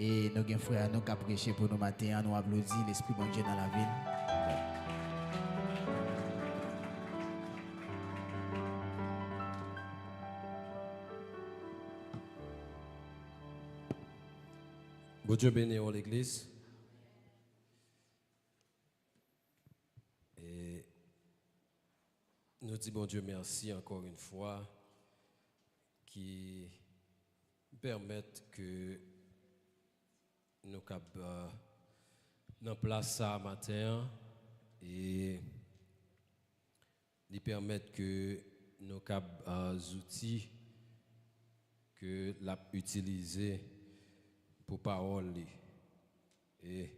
Et nos frères, nous qui prêché pour nous matin, nous applaudissons l'Esprit bon Dieu dans la ville. Bon Dieu béni l'église. Et nous disons bon Dieu merci encore une fois qui permettent que nous dans place ça matin et ils permettent que nos outils que l'a utilisé pour parole. Et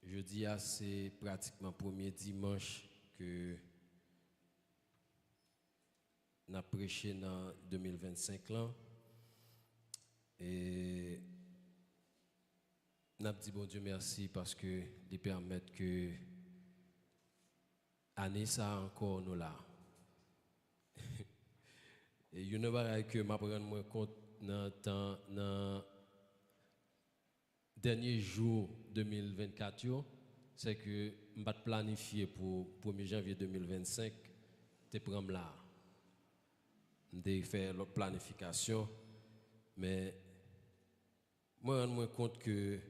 je dis c'est pratiquement premier dimanche que nous avons prêché dans 2025 là. Et nous avons dit bon Dieu merci parce que ils permettent que année ça encore nous là. Et il y a une chose que je me rends compte dans dernier jour 2024, c'est que je vais planifier pour 1er janvier 2025, je prendre là. Je vais faire la planification, mais moi, je me rends compte que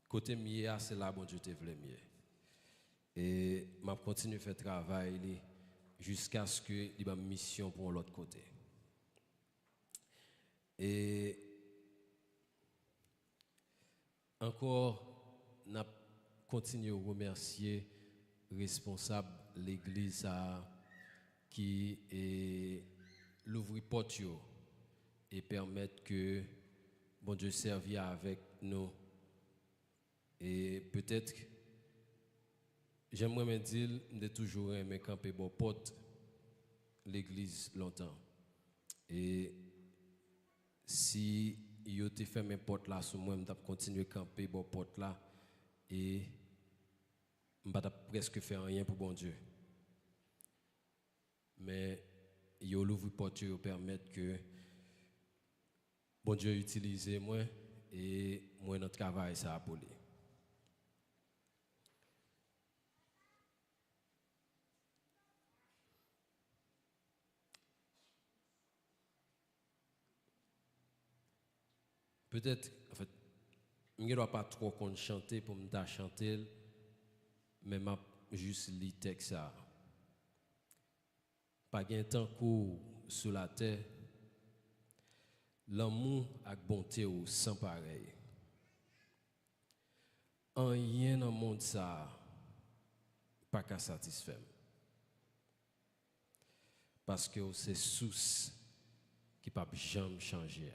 côté mieux, c'est là bon Dieu te voulait mieux. Et je continue à faire travail jusqu'à ce que il y ait une mission pour l'autre côté. Et encore, nous continuons à remercier les responsables de l'église qui l'ouvre porte et permettent que bon Dieu serve avec nous. Et peut-être, j'aimerais me dire, de toujours aimer camper bon porte l'église longtemps. Et si yo te fait mes portes là sur moi, je vais continuer à camper bon porte là et je vais presque faire rien pour bon Dieu. Mais yo l'ouvre porte yo permettre que bon Dieu utilise moi et moi notre travail ça pour lui. Peut-être, en fait, je ne dois pas trop chanter pour me chanter, mais je juste lis le texte. Pas de temps court sur la terre, l'amour et bonté sans pareil. En rien dans le monde, ça pas qu'à satisfaire. Parce que c'est source qui ne peut jamais changer.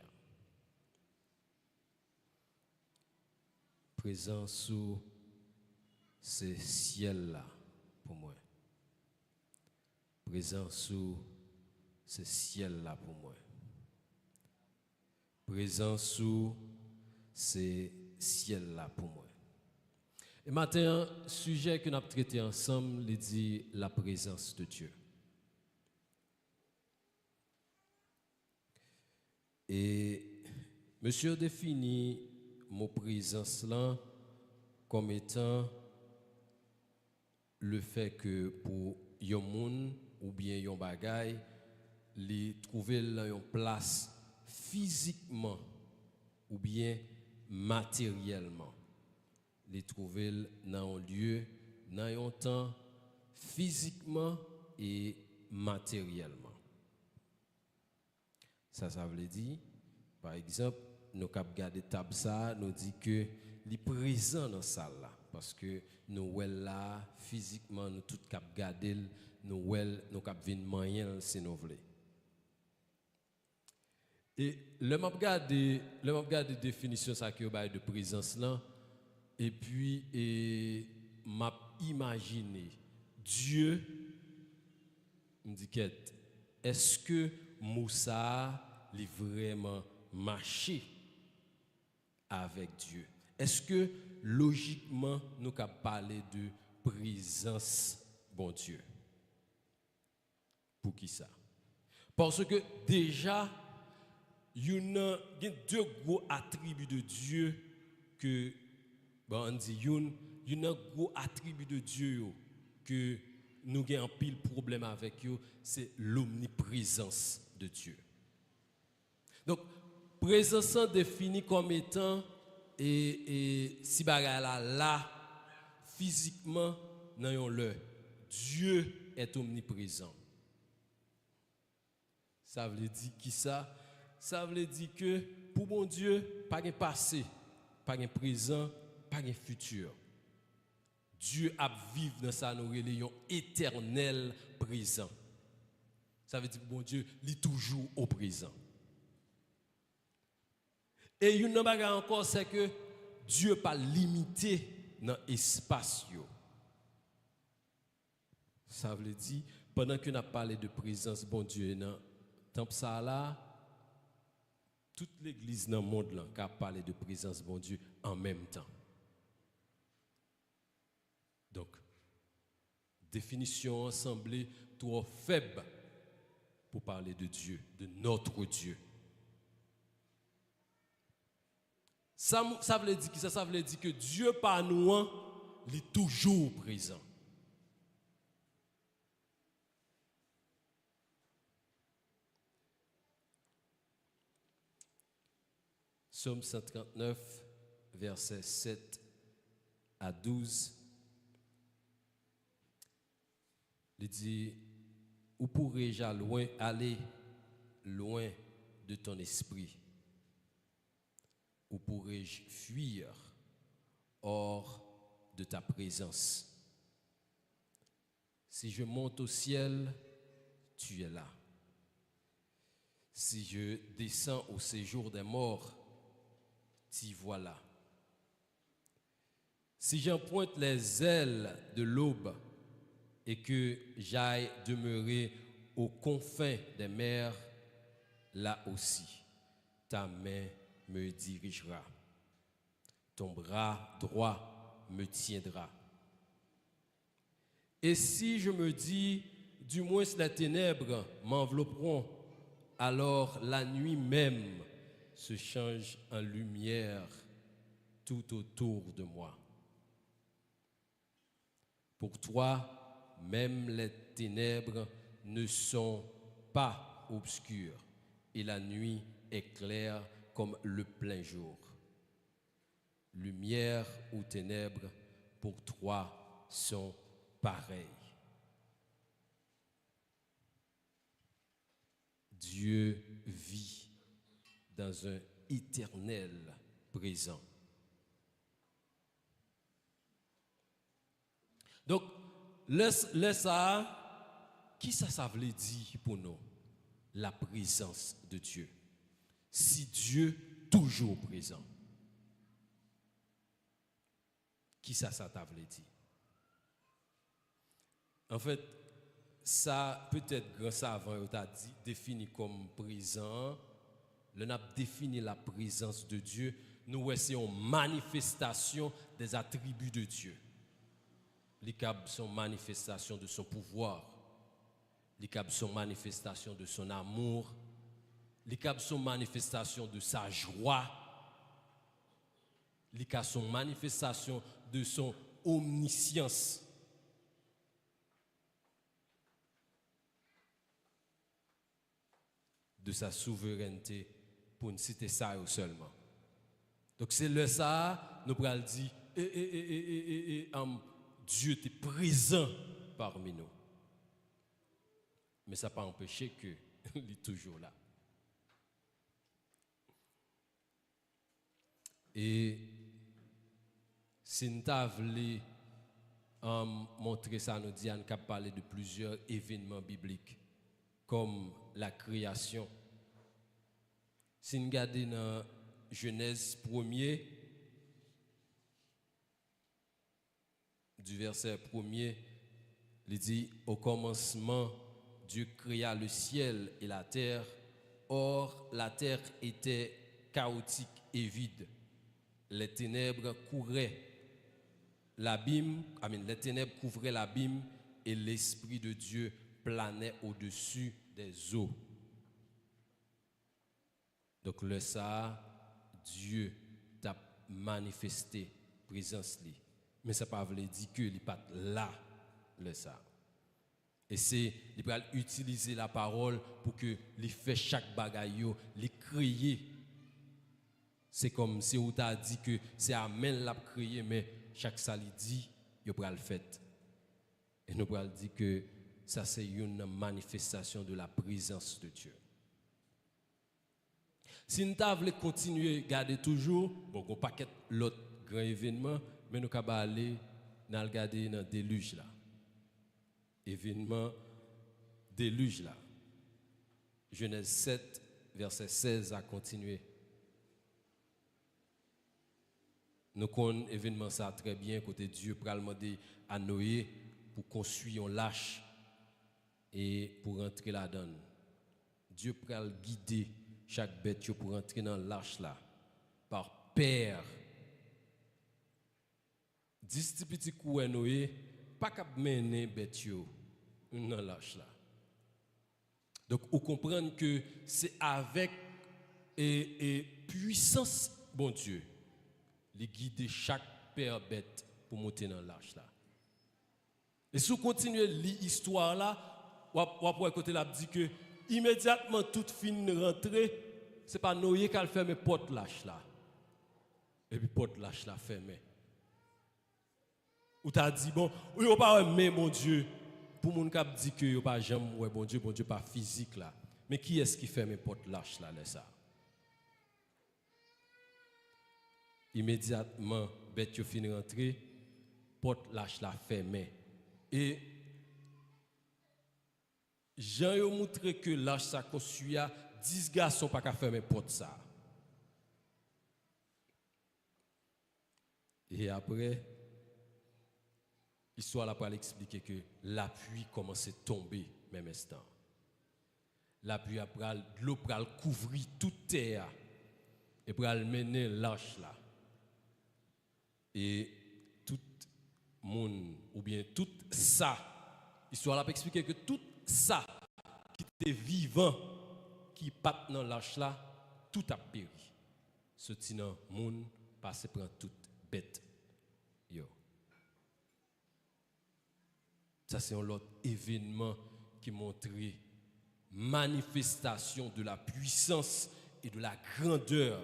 Présent sous ce ciel-là pour moi. Présent sous ce ciel-là pour moi. Présent sous ce ciel-là pour moi. Et maintenant, sujet que nous avons traité ensemble, il dit la présence de Dieu. Et monsieur définit mon présence là comme étant le fait que pour yon moun ou bien yon bagay li trouver une place physiquement ou bien matériellement, les trouver dans un lieu, dans un temps physiquement et matériellement. Ça veut dire, par exemple, nous avons gardé table ça, nous dit que il est présent dans la salle là parce que nous là physiquement nous tout cap garder nous cap venir moyen si nous voulons. Et le m'a regarder définition ça que de présence là et puis m'a imaginé Dieu me dit est-ce que Moussa est vraiment marché avec Dieu? Est-ce que logiquement nous pouvons parler de présence bon Dieu? Pour qui ça? Parce que déjà il y a deux gros attributs de Dieu que on dit il y a un gros attribut de Dieu que nous avons un pile problème avec eux, c'est l'omniprésence de Dieu. Donc présence définie comme étant et si bagala là physiquement dans le Dieu est omniprésent. Ça veut dire qui ça? Ça veut dire que pour mon Dieu, pas de passé, pas de présent, pas de futur. Dieu a vivre dans sa religion éternel présent. Ça veut dire que bon Dieu, il est toujours au présent. Et une autre chose encore, c'est que Dieu n'est pas limité dans l'espace. Ça veut dire, pendant qu'on a parlé de présence, bon Dieu, dans le temple ça là, toute l'église dans le monde là, qui a parlé de présence, bon Dieu, en même temps. Donc, définition semblée trop faible pour parler de Dieu, de notre Dieu. Ça veut dire que ça veut dire que Dieu par nous, il est toujours présent. Psaume 139, versets 7 à 12. Il dit, où pourrais-je aller loin de ton esprit? Où pourrais-je fuir hors de ta présence? Si je monte au ciel, tu es là. Si je descends au séjour des morts, t'y voilà. Si j'emprunte les ailes de l'aube et que j'aille demeurer aux confins des mers, là aussi, ta main me dirigera. Ton bras droit me tiendra. Et si je me dis, du moins les ténèbres m'envelopperont, alors la nuit même se change en lumière tout autour de moi. Pour toi, même les ténèbres ne sont pas obscures et la nuit est claire comme le plein jour. Lumière ou ténèbres, pour toi, sont pareilles. Dieu vit dans un éternel présent. Donc, qui ça veut dire pour nous? La présence de Dieu. Si Dieu toujours présent. Qui ça veut dire? En fait, ça peut-être grand savant on t'a défini comme présent. On a défini la présence de Dieu. Nous essayons manifestation des attributs de Dieu. Les câbles sont manifestation de son pouvoir. Les câbles sont manifestation de son amour. Les câbles sont manifestation de sa joie. Les câbles sont manifestation de son omniscience. De sa souveraineté, pour ne citer ça seulement. Donc c'est le ça, nous pourrons dire, Dieu est présent parmi nous. Mais ça n'a pas empêché qu'il est toujours là. Et si nous voulons montrer ça, nous disons qu'on parler de plusieurs événements bibliques, comme la création. Si nous regardons dans Genèse 1er, du verset 1er, il dit, au commencement, Dieu créa le ciel et la terre. Or, la terre était chaotique et vide. Les ténèbres couvraient l'abîme, les ténèbres couvraient l'abîme et l'Esprit de Dieu planait au-dessus des eaux. Donc le ça, Dieu t'a manifesté présence li. Mais ça pas veut dire que il pas là le ça. Et c'est il va utiliser la parole pour que il fait chaque bagaille yo, il créer. C'est comme si on t'a dit que c'est Amen l'a créé mais chaque ça il dit, il va le faire. Et nous allons dire que ça c'est une manifestation de la présence de Dieu. Si nous voulons continuer à garder toujours, bon, on paquet l'autre grand événement, mais nous allons aller dans le garder dans le déluge là. Événement déluge là. Genèse 7, verset 16 à continuer. Nous connaissons événement ça très bien, côté Dieu pour demander à Noé pour construire un lâche et pour rentrer là-dedans. Dieu pour guider chaque bête pour rentrer dans l'arche là par paire. 10 petits coups Noé pas cap mener bête dans l'arche là. Donc on comprend que c'est avec et puissance bon Dieu les guider chaque paire bête pour monter dans l'arche là. Et si vous continuez l'histoire là, on pourrait côté là dit que immédiatement toute fin rentrée, c'est pas Noé qui a fermé porte lâche là. Et puis porte lâche là fermée. Ou t'as dit bon, oui on pas mais mon Dieu, pour mon cap dit que yo pas jamais ouais bon Dieu pas physique là. Mais qui est-ce qui ferme porte lâche là ça? Immédiatement bête yo fin rentrer, porte lâche là fermée. Et Jean a montré que l'âge ça construit à 10 garçons pas qu'à fermer porte ça. Et après l'histoire là pour expliquer que la pluie commence à tomber même instant. La pluie après l'eau pral couvrir toute terre et pral mener l'âge là. Et tout monde ou bien tout ça l'histoire là pour expliquer que tout ça qui était vivant, qui pat dans l'âge là, tout a péri. Ce tinan moun passe prend toute bête. Yo. Ça c'est un autre événement qui montrait manifestation de la puissance et de la grandeur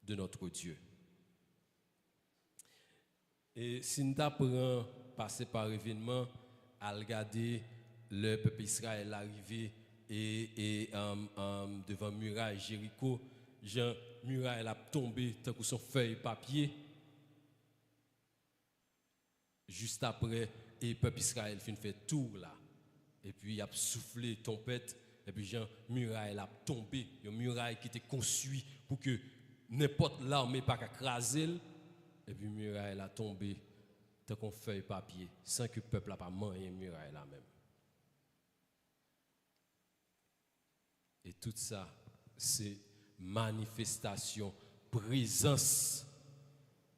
de notre Dieu. Et si nous apprenons passer par événement à regarder le peuple Israël arrivé et devant muraille Jéricho, Jean muraille a tombé tant que son feuille papier. Juste après, et peuple Israël fait tour là. Et puis il a soufflé tempête et puis Jean muraille a tombé, une muraille qui était construite pour que n'importe l'armée pas craser et puis muraille a tombé tant qu'on feuille papier sans que le peuple n'a pas mangé muraille là même. Et tout ça, c'est manifestation, présence,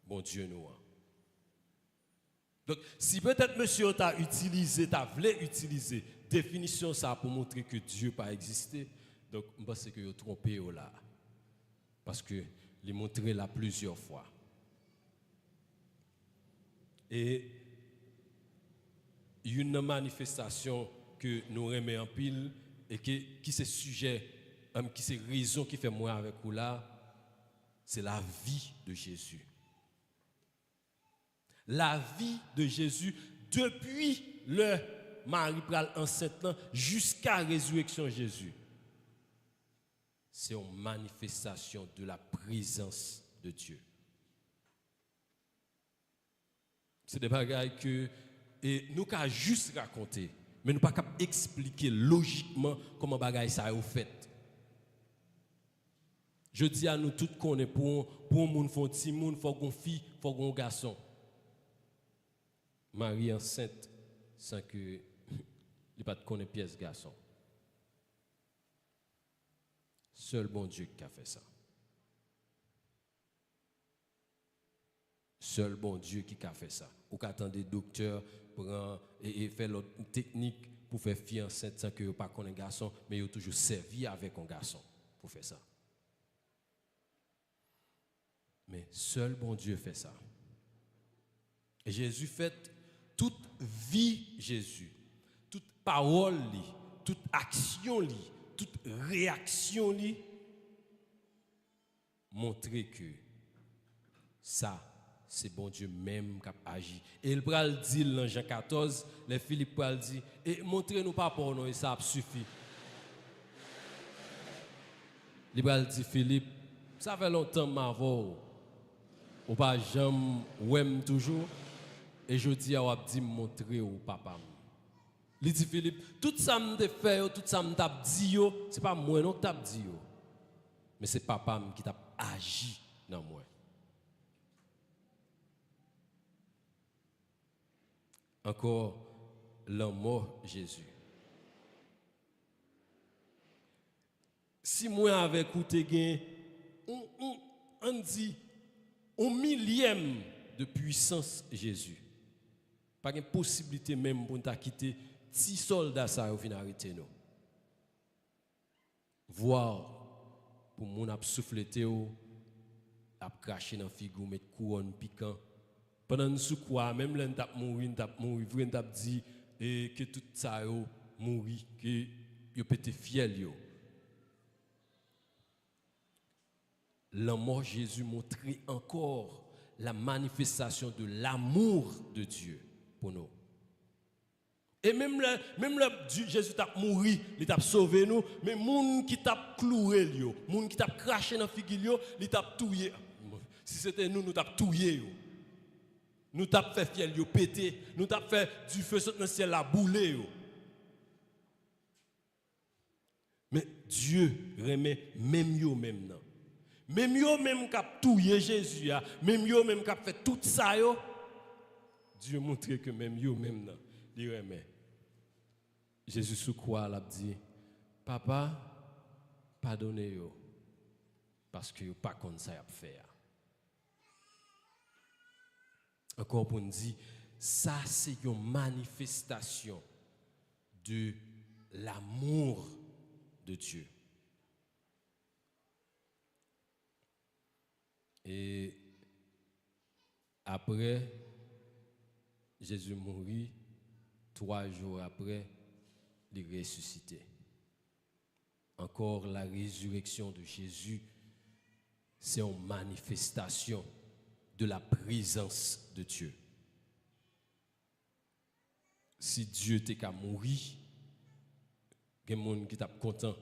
bon Dieu nous. Donc, si peut-être monsieur t'a utilisé, t'a voulu utiliser définition ça pour montrer que Dieu pas existé, donc je pense que vous trompez là. Parce que il montré là plusieurs fois. Et une manifestation que nous remet en pile et qui c'est sujet, qui c'est raison qui fait moi avec vous là, c'est la vie de Jésus. La vie de Jésus depuis le Marie pral enceinte jusqu'à la résurrection de Jésus. C'est une manifestation de la présence de Dieu. C'est des bagages que nous pouvons juste raconter, mais nous ne pouvons pas expliquer logiquement comment bagaille ça est fait. Je dis à nous tous qu'on est pour un monde, faut un petit monde, faut une fille, faut un garçon. Marie enceinte sans que il pas connaît pièce garçon. Seul bon Dieu qui a fait ça. Seul bon Dieu qui a fait ça. Ou qu'attendez docteur et faire l'autre technique pour faire fille enceinte sans que pas connaît garçon, mais il a toujours servi avec un garçon. pour faire ça. Mais seul bon Dieu fait ça. Et Jésus fait toute vie Jésus, toute parole, toute action, toute réaction, montrer que ça, c'est bon Dieu même qui a agi. Et il pral dire dans Jean 14, les Philippe pral dire, et montrez-nous pas pour nous, et ça a suffi. Il pral dire, Philippe, ça fait longtemps m'avons, ou pas jamais, ouem toujours, et je dis à wap dit montrer au papa. Il dit Philippe, tout ça me fait, tout ça me t'a dit, c'est pas moi non t'a dit, mais c'est papa qui t'a agi dans moi. Encore l'amour Jésus. Si moi avec écouté on dit un millième de puissance Jésus. Pas de possibilité même pour nous quitter 6 soldats ça au final arrêter nous. Voir pour mon ap souffler théo ap cracher dans figure mettre couronne piquant pendant nous sous quoi même là t'a mourir vrai t'a dit et que tout ça yo mourir que yo pété fiel yo. L'amour Jésus montrait encore la manifestation de l'amour de Dieu pour nous. Et même là Jésus t'a mouru, il t'a sauvé nous, mais moun qui t'a cloué yo, moun qui t'a craché dans figure il t'a touillé. Si c'était nous t'a touillé yo. Nous t'a fait fiel yo pété, nous t'a fait du feu dans le ciel la bouler yo. Mais Dieu remet même yo même non. Même yo même qui a touillé Jésus, même yo même qui a fait tout ça yo, Dieu montre que même yo même non, il remet. Jésus sous croix l'a dit, papa, pardonnez-yo parce que yo pas comme ça y a faire. Encore pour nous dire, ça c'est une manifestation de l'amour de Dieu. Et après, Jésus mourit, 3 jours après, il ressuscité. Encore la résurrection de Jésus, c'est une manifestation de la présence de Dieu. Si Dieu t'est qu'à mourir, il y a des gens qui t'a content,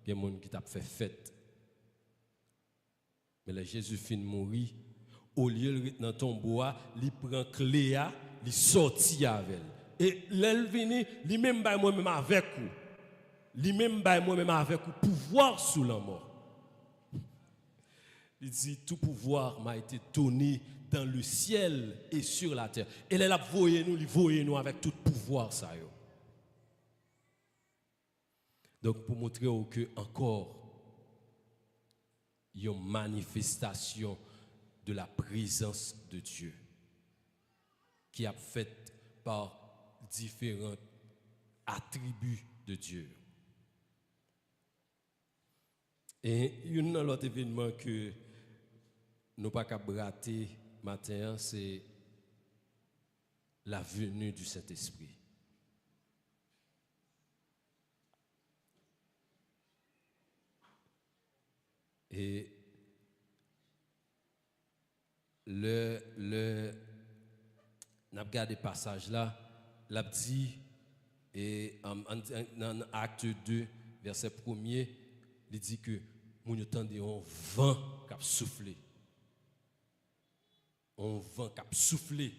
il y a des gens qui t'a fait fête. Mais là, Jésus fin de mourir, au lieu de dans ton bois, il prend Cléa, il sortit avec elle. Et l'elle vient, lui même by moi-même avec vous. Lui même by moi-même avec vous, pouvoir sous la mort. Il dit, tout pouvoir m'a été donné dans le ciel et sur la terre. Et elle a voyé nous avec tout pouvoir ça. Donc pour montrer que encore, il y a une manifestation de la présence de Dieu qui est faite par différents attributs de Dieu. Et un autre événement que nous pas qu'à rater matin, c'est la venue du Saint-Esprit. Et n'a regardé passage là, l'a dit et dans acte 2 verset 1er, il dit que nous entendons un vent qui a soufflé. Un vent qui a soufflé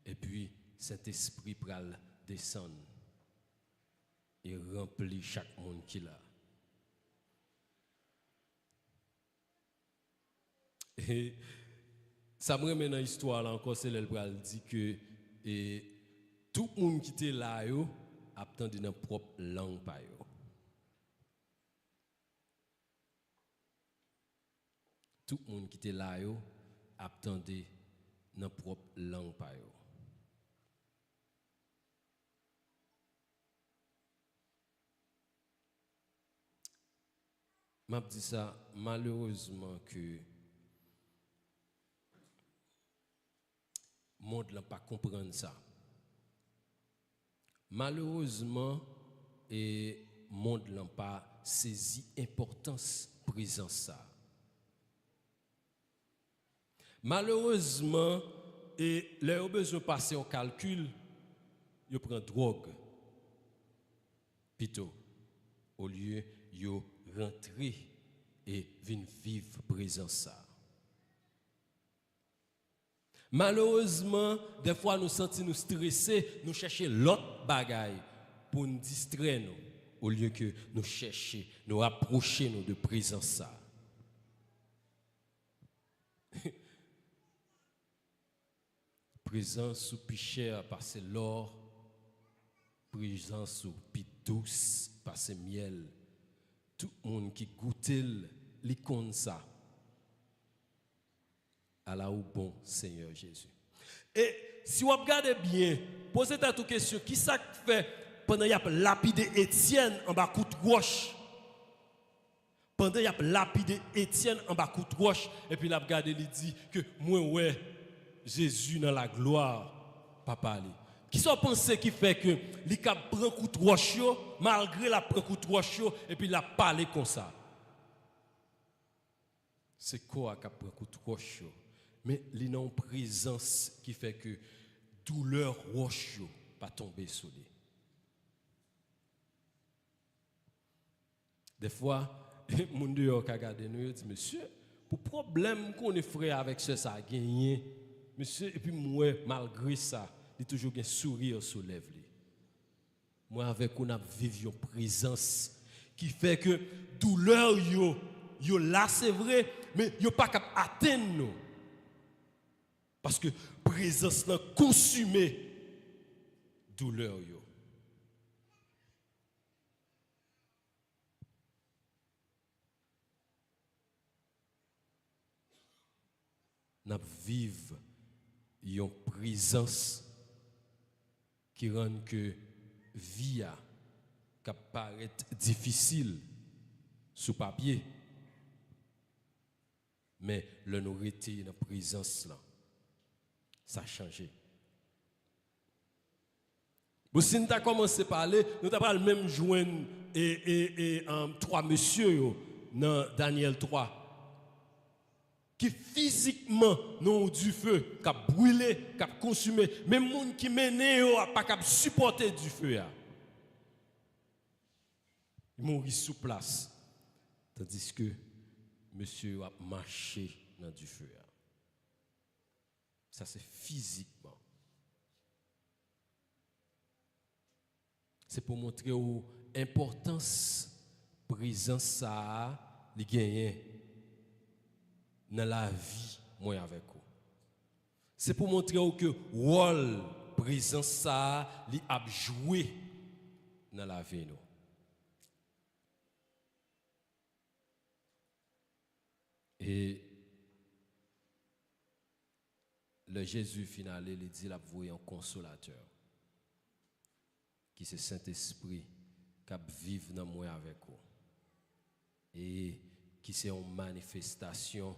et puis cet esprit pral descendre et remplir chaque monde qui l'a. Et ça me remet dans l'histoire là encore, c'est l'Elbral dit que tout le monde qui était là, a attendu dans propre langue. Tout le monde qui était là, a attendu dans propre langue. m'a dit ça malheureusement que le monde n'a pas comprendre ça. Malheureusement, et le monde n'a pas saisi l'importance de présence ça. Malheureusement, et les besoin de passer au calcul, ils prennent drogue. Plutôt, au lieu de rentrer et venir vivre présence ça. Malheureusement, des fois nous sentons nous stressés, nous cherchons l'autre bagaille pour nous distraire nous, au lieu que nous chercher, nous rapprocher nous de présence ça. Présence ou plus cher parce que l'or, présence ou plus douce parce que miel. Tout le monde qui goûte l'icône ça. À la ou bon Seigneur Jésus. Et si vous regardez bien, posez-vous une question, qui ça fait pendant qu'il y a lapidé Étienne en bas coup de roche? Pendant qu'il y a lapidé Étienne en bas coup de roche, et puis il a regardé, il dit que moi, ouais, Jésus dans la gloire, papa. Qui sont pensés qui fait que il a pris un coup de roche, malgré la pris un coup de roche, et puis il a parlé comme ça? C'est quoi qui a pris un coup de roche? Mais il y a une présence qui fait que douleur roche pas tomber sur lui. Des fois, mon Dieu a regardé nous et dit, monsieur, pour problème qu'on est frère avec ce ça a gagné, monsieur, et puis moi, malgré ça, il y a toujours un sourire sur les lèvres. Moi, avec on a vécu une présence qui fait que douleur yo là c'est vrai, mais yo pas capable atteindre nous. Parce que présence là consumé douleur yo. N'a vivre une présence qui rend que vie a paraît difficile sous papier, mais le nous était dans présence là. Ça a changé. Bon, si nous avons commencé à parler, nous avons même joindre trois messieurs dans Daniel 3 qui physiquement n'ont du feu, qui a brûlé, qui a consumé. Même les gens qui mènent n'a pas capable supporter du feu. Ils mourent sous place. Tandis que monsieur a marché dans du feu. Ça, c'est physiquement. C'est pour montrer l'importance de la présence ça li gagne dans la vie moi avec vous. C'est pour montrer que le rôle de présence ça li a joué dans la vie nous. Et le Jésus final, il dit la voie un consolateur qui c'est Saint-Esprit qui vive dans moi avec vous et qui c'est une manifestation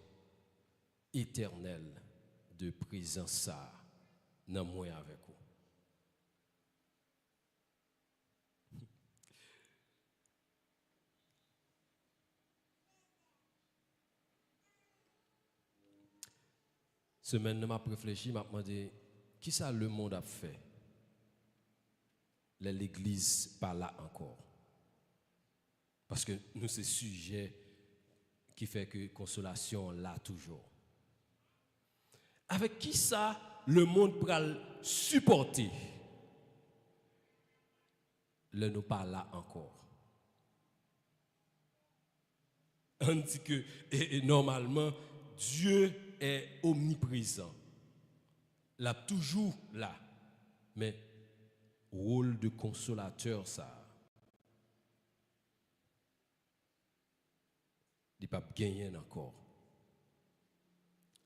éternelle de présence ça dans moi avec vous. Semaine, je m'ai réfléchi, je m'ai demandé qui ça le monde a fait. L'église pas là encore. Parce que nous, c'est sujet qui fait que consolation là toujours. Avec qui ça le monde peut le supporter? Le nous pas là encore. On dit que normalement, Dieu est omniprésent. Là, toujours là. Mais rôle de consolateur, ça. Il n'a pas gagné encore.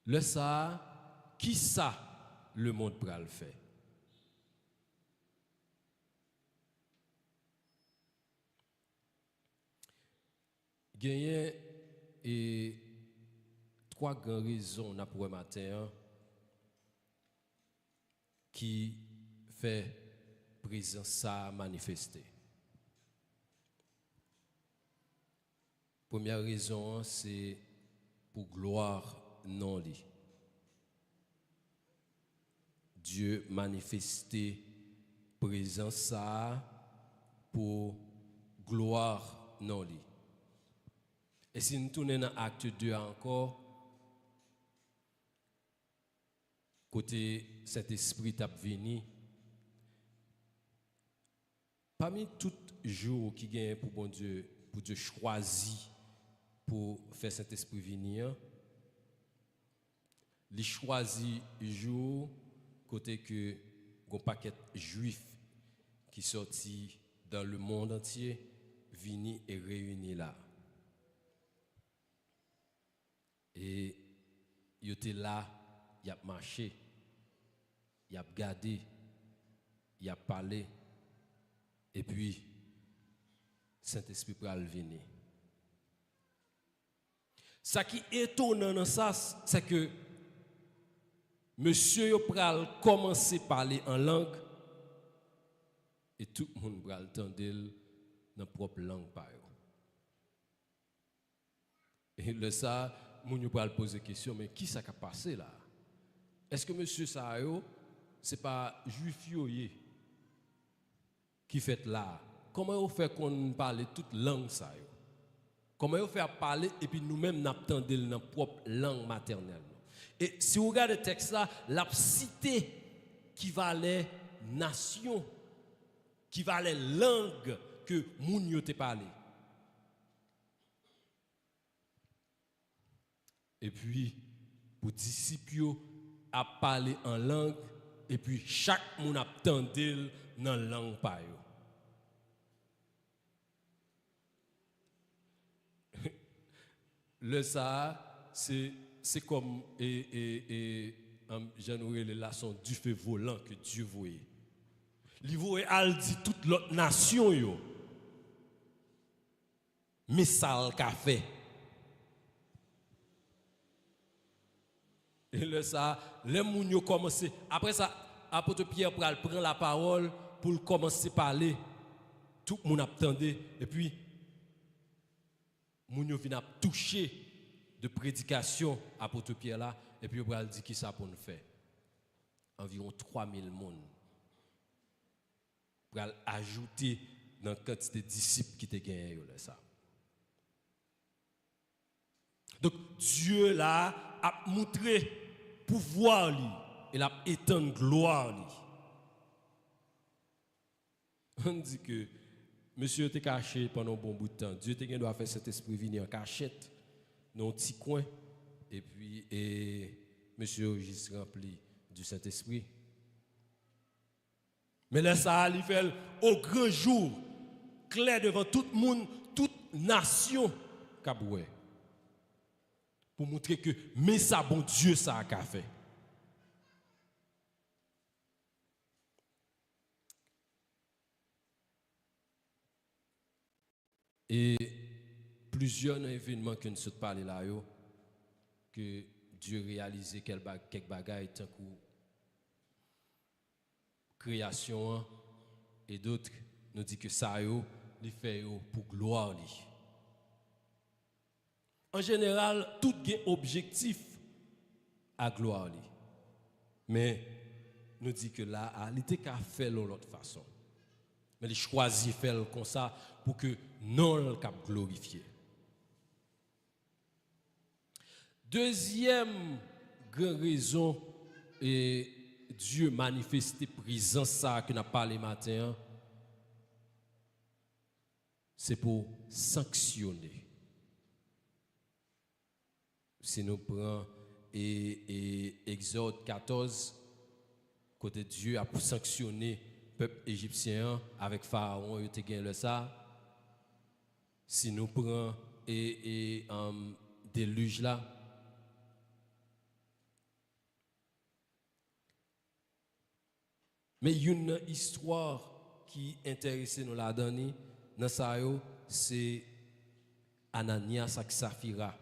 Le ça, qui ça le monde peut le faire? Gagné et trois grandes raisons pour le matin qui fait présence ça manifester. Première raison, c'est pour gloire non li. Dieu manifester présence ça pour gloire non li. Et si nous tournons dans acte 2 encore, côté cet esprit t'a venu, parmi tous les jours qui gagnent pour bon Dieu, pour Dieu choisi pour faire cet esprit venir, il choisit jour côté que un paquet juif qui sorti dans le monde entier vini et réuni là. Et il était là, il a marché, il a regardé, il a parlé, et puis Saint-Esprit pral venir. Ce qui est étonnant dans ça, c'est que monsieur pral commencer à parler en langue, et tout le monde pral entendre dans propre langue par eux. Et le ça, moun yo pral poser question, mais qui ça qui a passé là? Est-ce que monsieur ça yo, c'est pas juif yo qui fait là? Comment on fait qu'on parle toute langue ça yo? Comment on fait parler et puis nous-mêmes n'attendons dans notre propre langue maternelle? Et si vous regardez le texte là, la cité qui valait nation, qui valait langue que moun yo te parlé. Et puis, pour disciples à parler en langue, et puis chaque moun attendait dans la langue pa yo. Le ça, c'est comme j'aimerais les laçons du feu volant que Dieu voyait. Il voyait al dit toute l'autre nation yo. Mais ça l'a fait. Et le ça, les moun yo commencé. Après ça, apôtre Pierre prend la parole pour commencer à parler. Tout le monde attendait. Et puis, moun yo vient toucher de prédication apôtre Pierre là. Et puis, il dit qui ça pour nous faire. Environ 3000 personnes. Pour ajouter dans la quantité de disciples qui étaient gagnés. Donc, Dieu là a montré pouvoir lui, il a étendu gloire lui. On dit que monsieur était caché pendant un bon bout de temps. Dieu doit faire cet esprit venir en cachette dans un petit coin et puis monsieur est juste rempli du Saint-Esprit. Mais là ça il fait au grand jour clair devant tout le monde, toute nation kaboué. Pour montrer que mais ça bon Dieu ça a fait. Et plusieurs événements que nous sommes parlé là que Dieu réalisait quelques bagailles tant que création et d'autres nous dit que ça il fait pour gloire lui. En général, tout gain objectif à gloire. Mais nous dit que là, il était qu'à faire de l'autre façon. Mais il choisit de faire comme ça pour que non le cap glorifié. Deuxième grande raison et Dieu manifester présence ça que n'a parlé matin, c'est pour sanctionner. Si nous prenons Exode 14, côté Dieu a pour sanctionner le peuple égyptien avec Pharaon, il a gagné le ça. Si nous prenons déluge là, mais une histoire qui intéresse nous la donner dans ça, c'est Ananias et Saphira.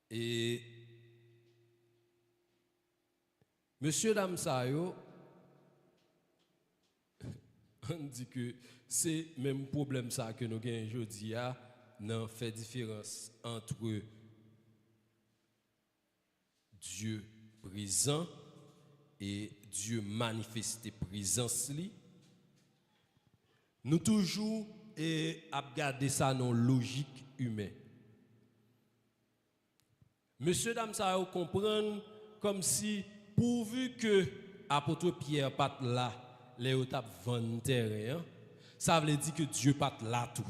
Et monsieur dame ça yo, on dit que c'est même problème ça que nous gagnons aujourd'hui a nan fait différence entre Dieu présent et Dieu manifesté présence li. Nous toujours à regarder ça dans logique humaine. Monsieur dame ça comprendre comme si pourvu que apôtre Pierre pas là, les tap vendre terrain, ça veut dire que Dieu pas là tout.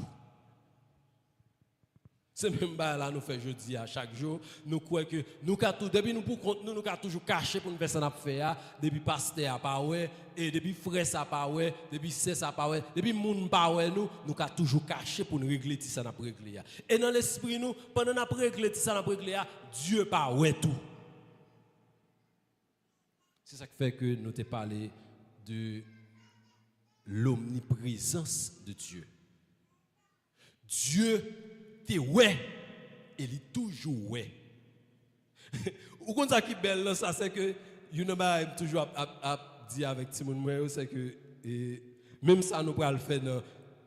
C'est même là nous fait jeudi à chaque jour, nous croyons que nous tout depuis nous pour compte nous toujours cacher pour nous faire ça n'a faire depuis pasteur pas ouais et depuis frère ça pas ouais, depuis c'est ça pas ouais, depuis moun pas ouais nous toujours cacher pour nous régler ça n'a régler. Et dans l'esprit nous pendant n'a régler ça n'a régler, Dieu pas ouais tout. C'est ça qui fait que nous t'ai parlé de l'omniprésence de Dieu. Dieu t'es ouais et il est toujours ouais. Ou comme ça qui est belle ça c'est que you know toujours à dire avec Timon moi c'est que même ça nous pourra le faire dans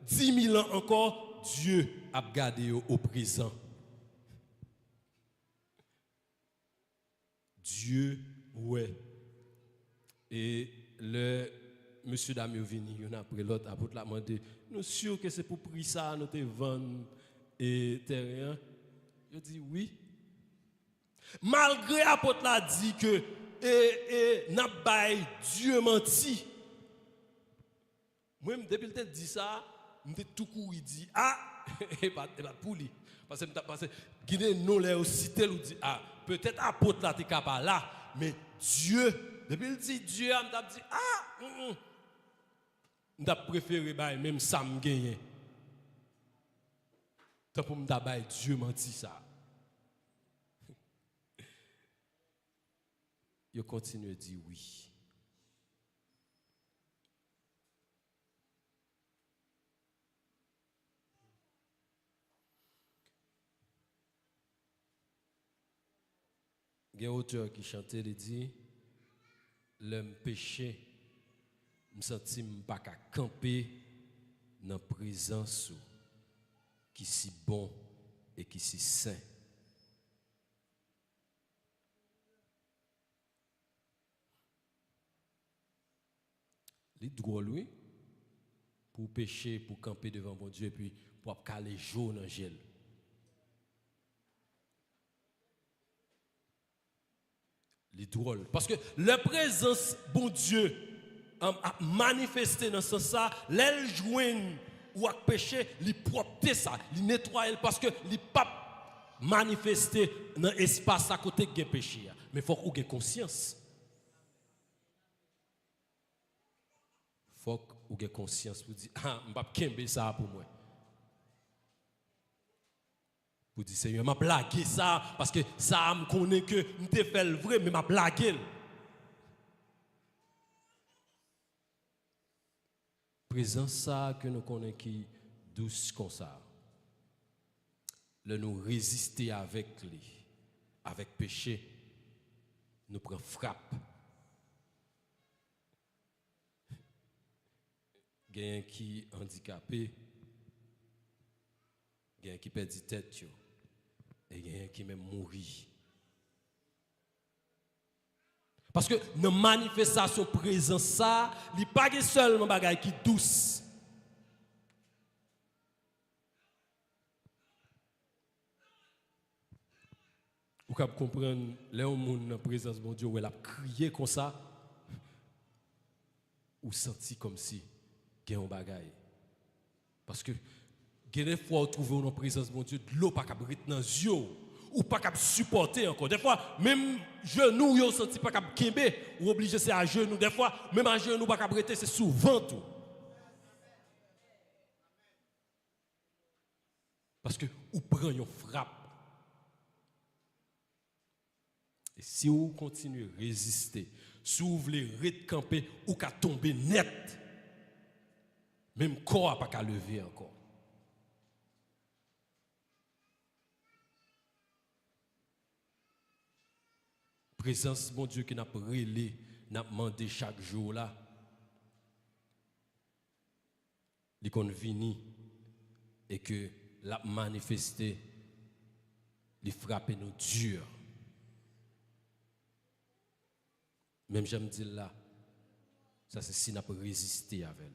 10 000 ans encore Dieu a gardé au présent. Dieu ouais. Et le monsieur Damio vini, il y en a après l'autre, apôtre l'a demandé, nous sûr que c'est pour prix ça, nous te vendre et terrain. Je dis oui. Malgré apôtre l'a dit que n'a pas Dieu menti. Moi depuis le dit ça, m'était tout couru dit et pas pour lui parce que Guinée non les cité ou dit peut-être apôtre là t'es capable là mais Dieu depuis il dit Dieu m'a dit m'ta préféré même ça me gagner tant pour m'ta bail Dieu menti ça. Il continue à dire oui. Il y a un auteur qui chantait, il dit, l'homme péché, je me sens pas qu'à camper dans la présence qui si bon et qui si saint. Il est drôle, oui, pour pécher, pour camper devant mon Dieu, et puis pour caler jour dans le gel. Il est drôle. Parce que la présence, bon Dieu, a manifesté dans ce sens, l'aile joigne ou à péché, il propre ça, il nettoie parce que il pas manifesté dans l'espace à côté de péché. Mais il faut qu'on ait conscience. Il faut qu'on ait conscience pour dire, je ne vais pas faire ça pour moi. Pour dire, Seigneur, je vais blaguer ça, parce que ça me connaît que je te fais le vrai, mais je vais blaguer. Présence ça que nous connaissons qui douce comme ça. Le nous résister avec lui, avec péché, nous prenons frappe. Quelqu'un qui est handicapé, quelqu'un qui perd la tête, et quelqu'un qui même mourit. Parce que dans la manifestation présence, ça, il n'y a pas seulement des choses qui douce. Vous pouvez comprendre, les gens dans la présence de Dieu, où elle a crié comme ça, ou senti comme si il y a un bagaille. Parce que, des fois, vous trouvez dans la présence de Dieu, de l'eau pas capable de dans les yeux, ou pas capable de supporter encore. Des fois, même genoux, vous senti pas capable de kembe, ou obligé c'est à genoux. Des fois, même à genoux, pas capable de c'est souvent tout. Parce que vous prenez une frappe. Et si vous continuez à résister, si vous voulez recamper, vous pouvez tomber net. Même corps n'a pas qu'à lever encore. Présence, mon Dieu, qui n'a pas relé, n'a demandé chaque jour là. Il qu'on vini et que l'a manifesté, il frappe nous dur. Même j'aime dire là, ça c'est si n'a pas résisté avec elle.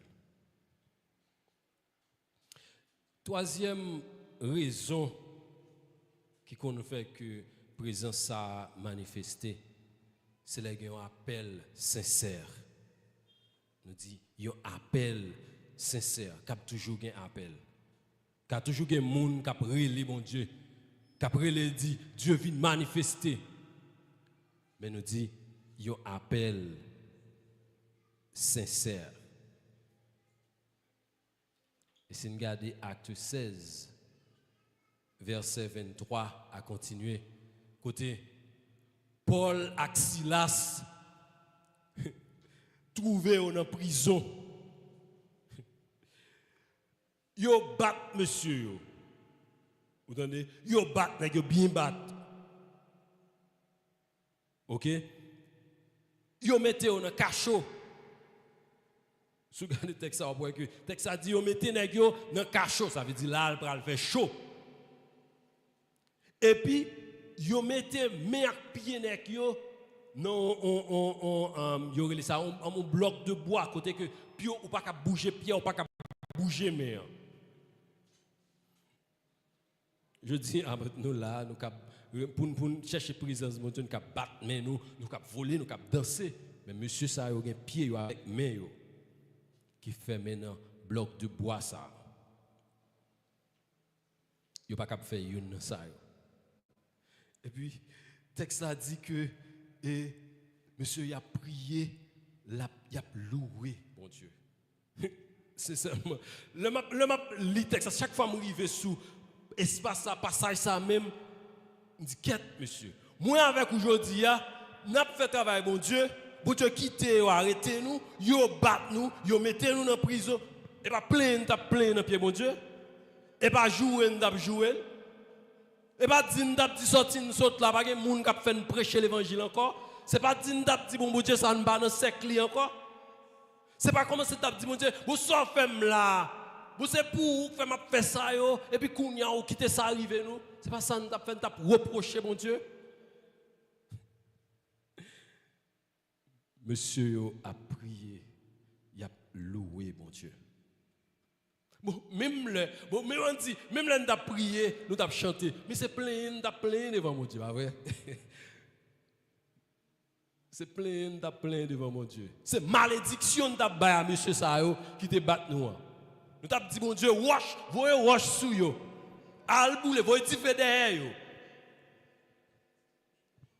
Troisième raison qui nous fait que présence a manifesté, c'est un appel sincère. Nous dit, un appel sincère, qui a toujours un appel. Qui a toujours un monde qui a relé mon Dieu, qui a relé dit, Dieu vient manifester. Mais nous dit, un appel sincère. Et si nous regardons Acte 16, verset 23, à continuer. Côté Paul et Silas trouvés en prison. Yo bat monsieur. Vous entendez? Yo bat, yo bien bat. OK? Yo mettez en cachot. Si vous regardez le texte, vous voyez que le texte a dit yo mettez nèg yo dans cachot, ça veut dire là il va faire chaud. Et puis yo mettez main ak pied nèg yo non yo relé ça un bloc de bois côté que puis ou pas capable bouger pied ou pas capable bouger main. Je dis nous là nous pour chercher présence mon Dieu nous cap battre mais nous cap voler nous cap danser mais monsieur ça yo gen pied yo avec main yo qui fait maintenant bloc de bois ça. Yo pas capable faire une ça yo. Et puis, le texte a dit que monsieur il a prié, il a loué, mon Dieu. C'est seulement. Le map lit texte, à chaque fois que je arrive sous espace, passage, ça même, je dis, quête, monsieur. Moi, avec aujourd'hui, n'a pas fait travail, mon Dieu, pour te quitter, arrêter nous, yo bat nous, yo mettez nous dans la prison, et pas plein dans pied, mon Dieu, et pas jouer, jouer. Et pas dire d'abdi sorti nous saute là pas gen moun qui fait prêcher l'évangile encore. C'est pas dire d'abdi bon Dieu ça ne pas dans cercle encore. C'est pas comment c'est d'abdi mon Dieu, vous sort femme là. Vous c'est pour faire m'a faire ça yo et puis kounya ou quitter ça arriver nous. C'est pas ça nous t'a fait t'a reprocher mon Dieu. Monsieur yo a prié, il a loué mon Dieu. Bon, même on dit, même là, nous avons prié, nous avons chanté, mais c'est plein devant mon Dieu, pas vrai? C'est plein devant mon Dieu. C'est malédiction de à monsieur Sayo qui te bat nous. Nous avons dit, mon Dieu, wash sous yo. Alboule, voyez fait derrière yo.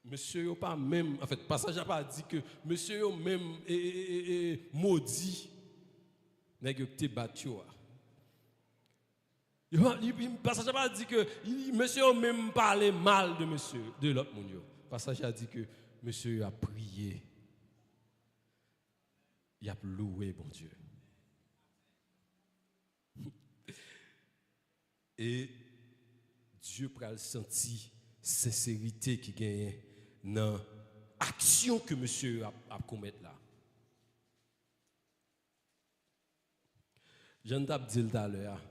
Monsieur yo pas même, en fait, passage n'a pas dit que monsieur yo même maudit, nèg yo te battu. Le passage a dit que monsieur a même parlé mal de monsieur, de l'autre monde. Le passage a dit que monsieur a prié. Il a loué, bon Dieu. Et Dieu a senti sincérité qui gagne dans l'action que monsieur a commettre là. Je ne t'ai pas dit tout à l'heure.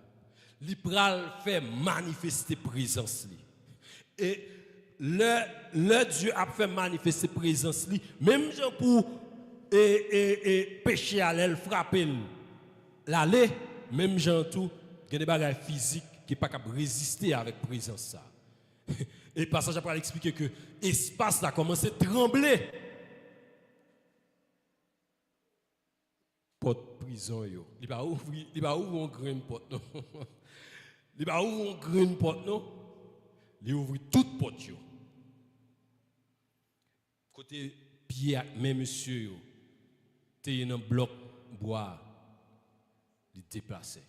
Li pral fait manifester présence li. Et le Dieu a fait manifester présence li, même gens pour pécher à l'aile, frapper l'aller, même gens tout, il y a des bagages physiques qui pas capable résister avec présence ça. Et passage après expliquer que l'espace a commencé à trembler. Porte prison yo. Il va ouvrir une grande porte non. Il va ouvrir une grande porte non. Il ouvre toute porte yo. Côté pied même monsieur yo. T'es dans bloc bois. Il déplacé.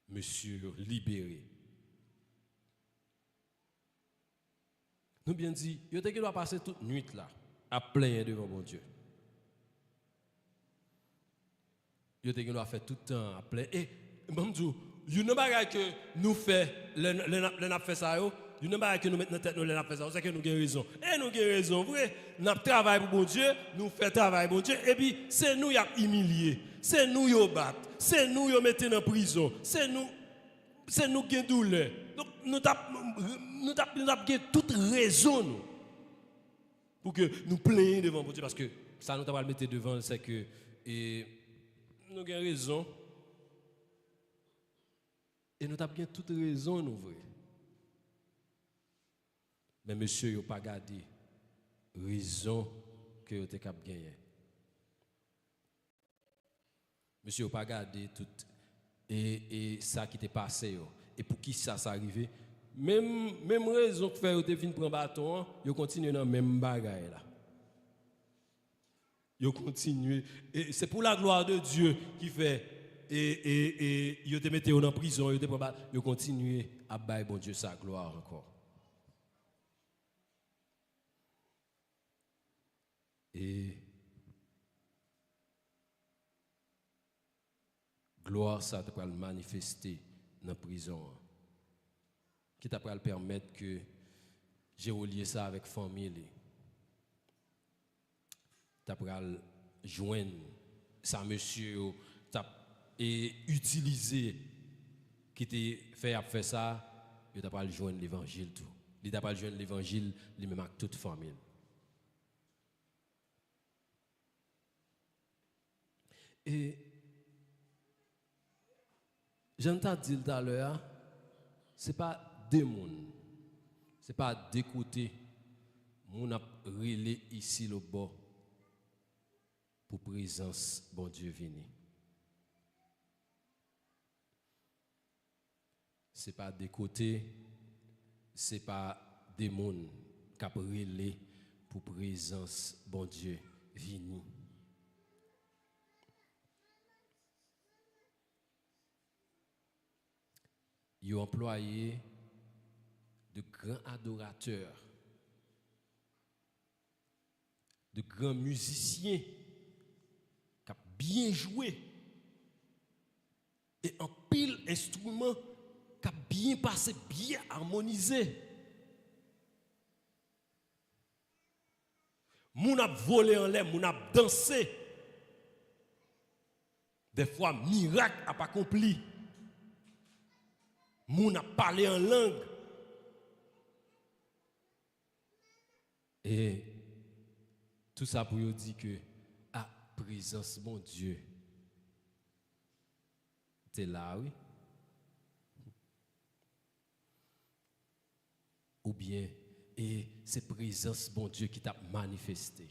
Monsieur yo libéré. Nous bien dit, yo te doit passer toute nuit là à plein devant mon Dieu. Yo te gen fait tout le temps appeler et même dit une bagaille que nous fait le n'a fait ça yo, une bagaille que nous mettons dans tête nous le n'a fait ça, c'est que nous avons raison. Et nous avons raison vrai, nous travaillons pour bon Dieu, nous faisons travail pour Dieu et puis c'est nous qui avons humilié, c'est nous qui battre, c'est nous qui mettons en prison, c'est nous qui avons douleur. Donc nous avons toute raison nous, pour que nous plaignions devant bon Dieu parce que ça nous avons mettre devant c'est que et nous avons raison. Et nous avons toute raison, nous vrai. Mais monsieur, il n'a pas gardé raison que vous avez gagné. Monsieur, il n'a pas gardé tout et ça qui t'est passé. Et pour qui ça s'est arrivé. Même raison que fait vous avez fini prendre bâton, vous continuez dans la même bagaille là. Vous continuez. Et c'est pour la gloire de Dieu qui fait. Et ils te mettaient en prison, ils continuent à bailler bon Dieu sa gloire encore. Et gloire ça te va le manifester dans la prison. Qui t'a le permettre que j'ai relié ça avec famille. T'as le joindre ça monsieur et utiliser qui t'a fait ça, il t'a pas joindre l'évangile tout. Il t'a pas joindre l'évangile lui même avec toute famille. Et j'entends dire tout à l'heure, c'est pas deux mondes. C'est pas deux côtés. Mon a relé ici le bas pour présence bon Dieu venir. C'est pas des côtés, c'est pas des mondes qui ont relé pour présence bon Dieu venir. Ils ont employé de grands adorateurs, de grands musiciens qui ont bien joué et en pile instrument qui a bien passé, bien harmonisé. Moun a volé en l'air, moun a dansé. Des fois, miracle a pas accompli. Moun a parlé en langue. Et tout ça pour dire que à présence mon Dieu, t'es là, oui. Ou bien, et c'est présence bon Dieu qui t'a manifesté.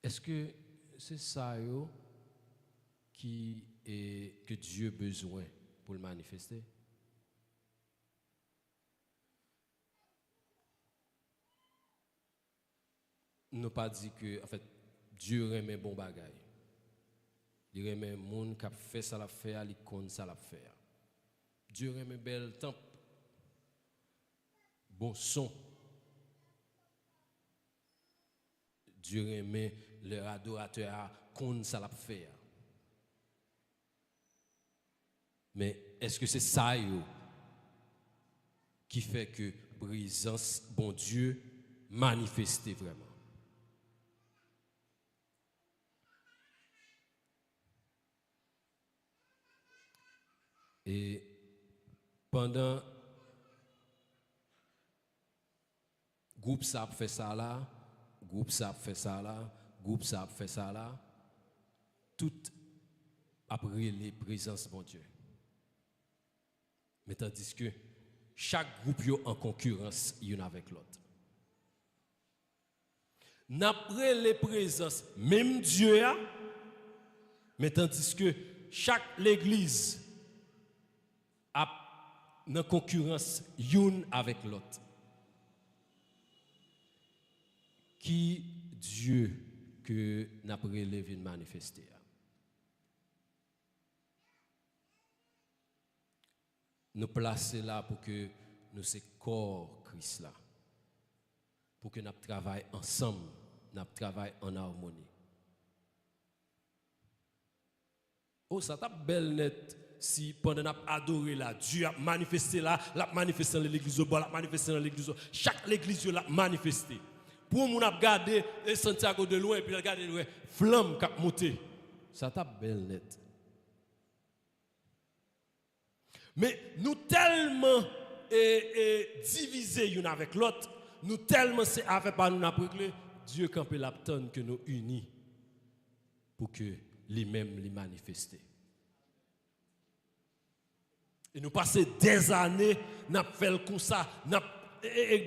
Est-ce que c'est ça qui est que Dieu a besoin pour le manifester? Nous pas dit que en fait Dieu remet bon bagaille. Il remet monde qui a fait ça l'a faire, il compte ça l'a faire. Dieu remet bel temple. Bon son. Dieu remet leur adorateur à compte ça l'a faire. Mais est-ce que c'est ça qui fait que présence bon Dieu manifeste vraiment? Et pendant groupe ça fait ça là, groupe ça fait ça là, groupe ça fait ça là, tout après les présences bon Dieu. Mais tandis que chaque groupe est en concurrence l'un avec l'autre. N'après les présences, même Dieu a, mais tandis que chaque l'église a une concurrence l'une avec l'autre. Qui Dieu que n'a prélevé de manifester? Nous placer là pour que nous c'est corps Christ là. Pour que nous travaillions ensemble n'a travaillé en harmonie. Oh, ça t'a belle net si pendant n'a adoré là, Dieu a manifesté là, l'a manifesté dans l'église au bas, l'a manifesté dans l'église au chaque l'église l'a manifesté. Pour mon a regardé Santiago de loin et puis regarder loin, flamme qui a monté. Ça t'a belle net. Mais nous tellement divisés l'un avec l'autre, nous tellement c'est avec par nous apprêter Dieu campé l'aptone que nous unis pour que lui-même les manifester. Et nous passons des années, nous faisons comme ça, nous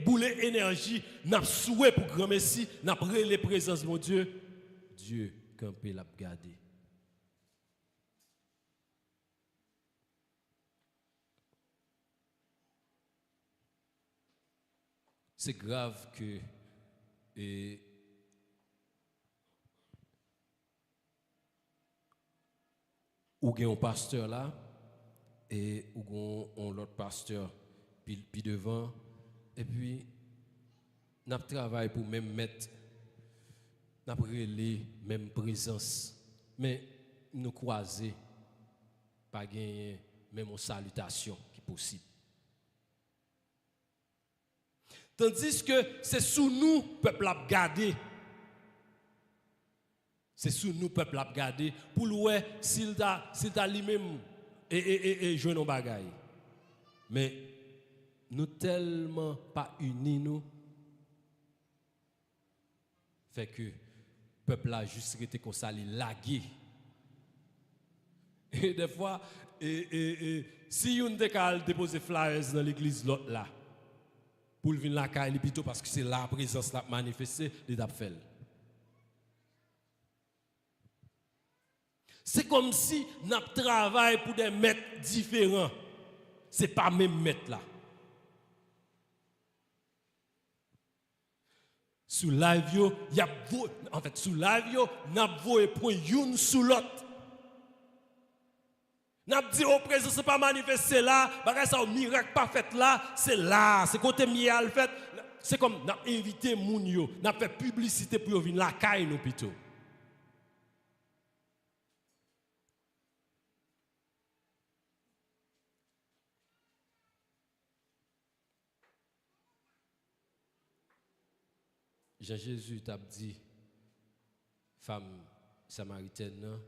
boulé énergie, nous souhait pour grand Messie, nous les présences de mon Dieu. Dieu campé l'a gardé. C'est grave que ou gen un pasteur là et ou gen l'autre pasteur puis devant et puis n'a travail pour même mettre n'a les même présence mais nous croiser pas gagner même une salutation qui est possible. Tandis que c'est sous nous, peuple a gardé. C'est sous nous, peuple a gardé. Pour le s'il t'a lui-même et joué nos bagailles. Mais nous tellement pas unis, nous. Fait que le peuple a juste été comme ça, il lagué. Et des fois, si on a déposé flyers dans l'église l'autre là, pour venir la caille plutôt parce que c'est la présence la manifestée les fait. C'est comme si nous travaillons pour des maîtres différents. C'est pas même maître là. Sous live yo, y a en fait sous live yo, n'a voé point une sous l'autre. N'a dit au présent c'est pas manifesté là, bagay ça miracle pas fait là, c'est côté mial fait. C'est comme n'a invité moun yo, n'a fait publicité pour venir la caille nous plutôt. Jean-Jésus t'a dit femme samaritaine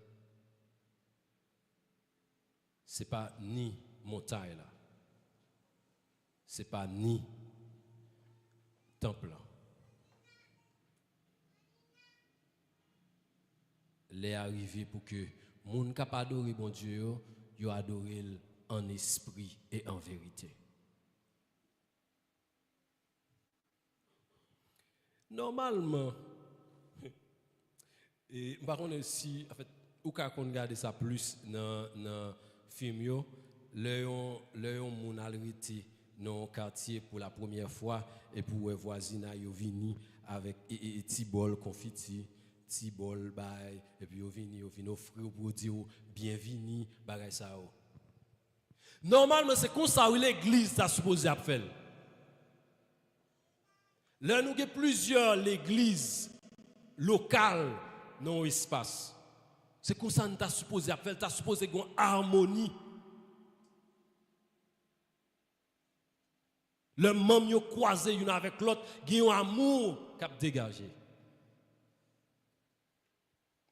c'est pas ni montagne là. C'est pas ni temple là. Les arrivé pour que moun k'ap adorer bon Dieu yo adoré en esprit et en vérité. Normalement et par contre si en fait ou ka kon regarder ça plus dans film yo le yon moun alriti dans quartier pour la première fois et pour voisina yo vini avec ti bol confiti ti bol bay et puis yo vini offrir pour dire bienvenue bagay ça. Normalement c'est comme ça où l'église t'a supposé faire. Là nous avons plusieurs églises locales dans l'espace. C'est comme ça que nous sommes supposé faire, nous sommes supposé avoir une harmonie. Le membres yo croisé l'un avec l'autre, il y a un amour qui a dégagé.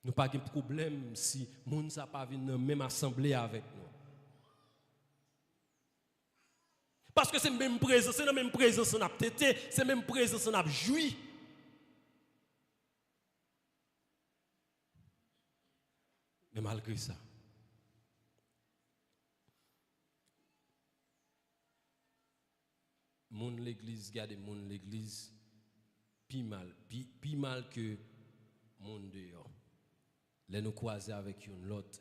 Nous n'avons pas de problème si les gens ne pas venir dans la même assemblée avec nous. Parce que c'est la même présence, c'est la même présence qu'on a tété, c'est la même présence qu'on a joui. Mais malgré ça, mon l'église garde mon l'église pi mal que mon dehors. Les nous croiser avec une l'autre.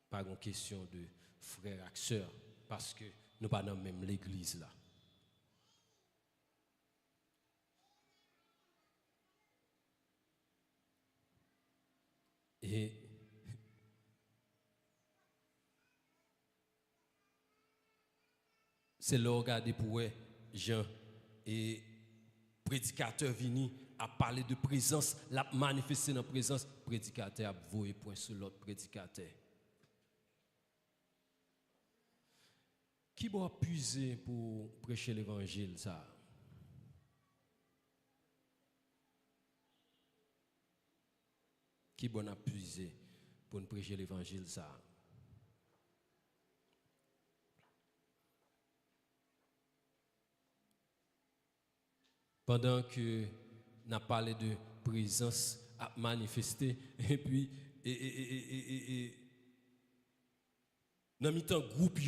Pas une question de frère et sœur parce que nous pas dans même l'église là. Et c'est là regarder pour Jean et prédicateur vini a parlé de présence, l'a manifesté dans la présence, prédicateur a voué point sur l'autre prédicateur. Qui doit puiser pour prêcher l'évangile ça? Qui doit puiser pour nous prêcher l'évangile ça? Pendant que nous avons parlé de présence à manifester, et puis, dans le temps groupe,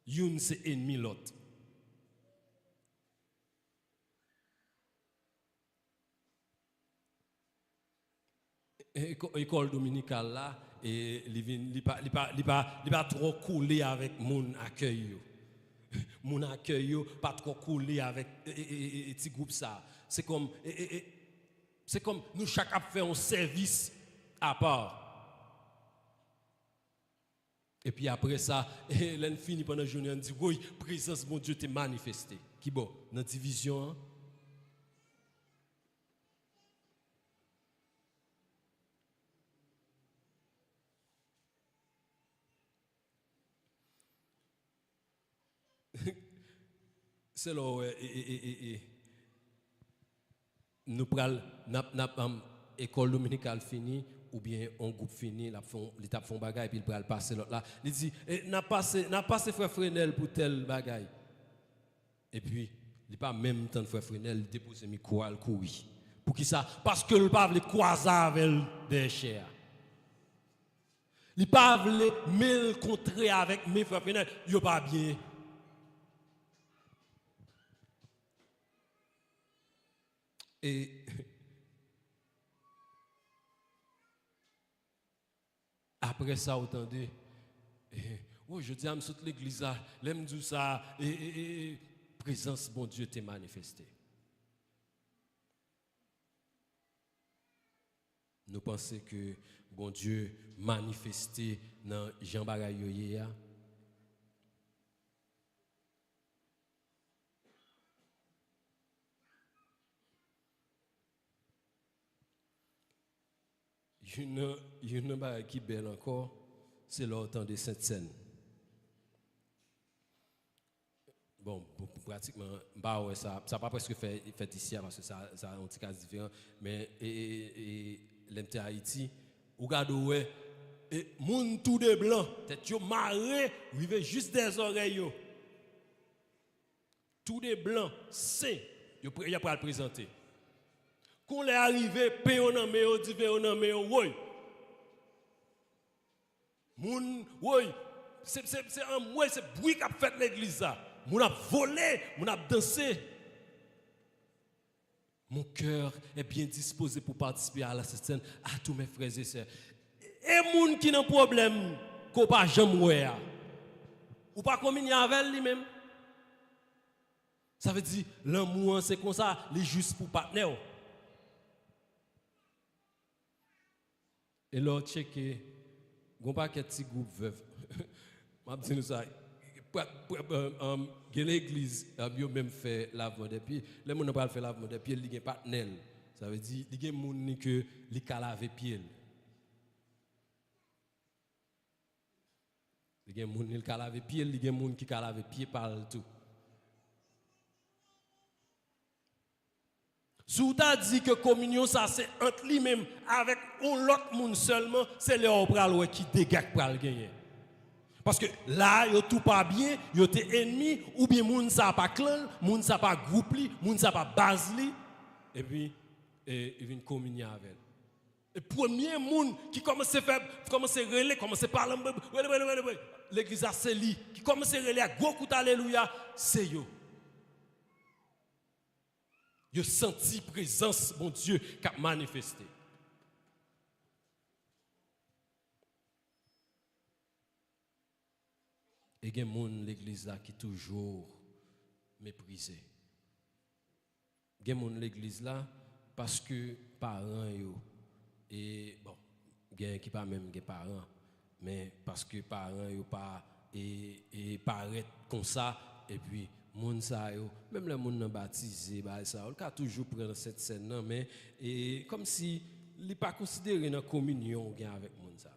une c'est ennemi l'autre. École dominicale là, et il pas trop coulé avec mon accueil. Mon accueil pas trop coulé avec petit groupe ça. C'est comme nous chacun fait un service à part. Et puis après ça, l'on finit pendant la journée, on dit oui, présence mon Dieu t'est manifesté. Qui bon, dans la division. Hein? C'est là où nous prenons l'école dominicale finie ou bien un groupe fini, l'étape font bagaille puis il pral passer l'autre là. Il dit n'a passé frère Frenel pour tel bagaille. Et puis il pas même temps de frère Frenel il dépose micro al courir. Pour qui ça? Parce que le pas veut croiser avec des chers. Il pas veut me contrer avec mes frères Frenel, yo pas bien. Et après ça, vous entendez, oh, je dis à toute l'église, l'aime dit ça, et présence, bon Dieu, t'est manifesté. Nous pensons que bon Dieu manifesté dans Jean Barayoye. Une chose qui est belle encore, c'est le temps de Sainte-Seine. Bon, pratiquement, ça n'a pas presque fait ici parce que ça a un petit cas différent. Mais l'MT Haïti, regardez où est, et moun tout de blanc, tête yo marré, rive juste des oreilles. Tout de blanc, c'est, il y a pas à le présenter. Quand on est arrivé, péon méo, divin méo, oui. Moun, oui. C'est un mouet, c'est bruit qu'a fait l'église ça. Moun a volé, moun a dansé. Mon cœur est bien disposé pour participer à la scène à tous mes frères et sœurs. Et moun qui n'a pas problème, qu'on pas jamais ouais. Ou pas communier avec lui-même. Ça veut dire, l'amour, c'est comme ça, les juste pour partenaire. Et là, checker, il y a un paquet de petits groupes veufs. Je dis nous ça. L'église a même fait lavement des pieds. Les gens n'ont pas fait lavement des pieds, ils n'ont pas de ça veut dire qu'il y a des gens qui ont lavé les pieds. Il y a des gens qui ont lavé les pieds, il y a des gens qui ont lavé les pieds partout. Si vous avez dit que la communion, ça c'est entre lui-même avec l'autre monde seulement, c'est le opéral qui dégage pour le gagner. Parce que là, il tout pas bien, il est ennemi, ou bien moun ça pas clan, moun ça pas groupe, moun ça pas base, et puis il vient communier avec elle. Le premier monde qui commence à faire, commence à relayer, commence à parler, l'église a celi, qui commence à relayer, gros coup alléluia, c'est yo. Je senti présence, mon Dieu, qui a manifesté. Et il y a des gens l'église là qui toujours méprisé. Il y a des gens l'église là parce que parents yo et bon, il y a qui pas même des parents, mais parce que parents yo pas et paraît comme ça et puis moun sa yo, même les moun nan baptisé, bah ça, on ka toujours prendre cette scène là, mais et comme si il pas considéré dans communion gain avec moun sa.